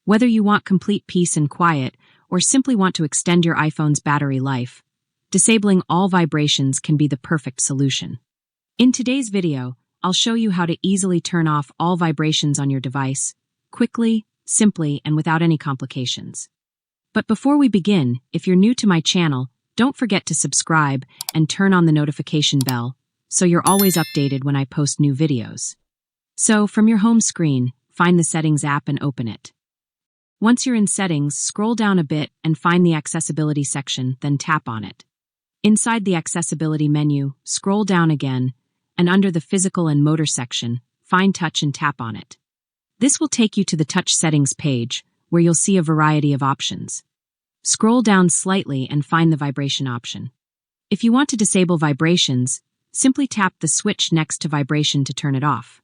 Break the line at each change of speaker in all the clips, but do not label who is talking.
Whether you want complete peace and quiet, or simply want to extend your iPhone's battery life, disabling all vibrations can be the perfect solution. In today's video, I'll show you how to easily turn off all vibrations on your device, quickly, simply, and without any complications. But before we begin, if you're new to my channel, don't forget to subscribe and turn on the notification bell so you're always updated when I post new videos. So, from your home screen, find the Settings app and open it. Once you're in Settings, scroll down a bit and find the Accessibility section, then tap on it. Inside the Accessibility menu, scroll down again, and under the Physical and Motor section, find Touch and tap on it. This will take you to the Touch Settings page, where you'll see a variety of options. Scroll down slightly and find the Vibration option. If you want to disable vibrations, simply tap the switch next to Vibration to turn it off.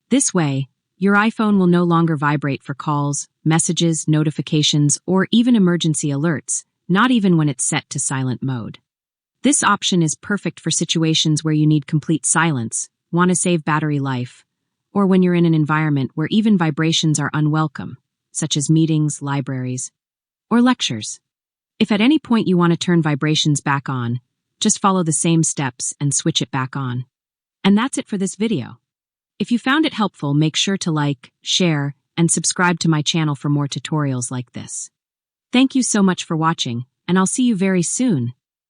This way, your iPhone will no longer vibrate for calls, messages, notifications, or even emergency alerts, not even when it's set to silent mode. This option is perfect for situations where you need complete silence, want to save battery life, or when you're in an environment where even vibrations are unwelcome, such as meetings, libraries, or lectures. If at any point you want to turn vibrations back on, just follow the same steps and switch it back on. And that's it for this video. If you found it helpful, make sure to like, share, and subscribe to my channel for more tutorials like this. Thank you so much for watching, and I'll see you very soon.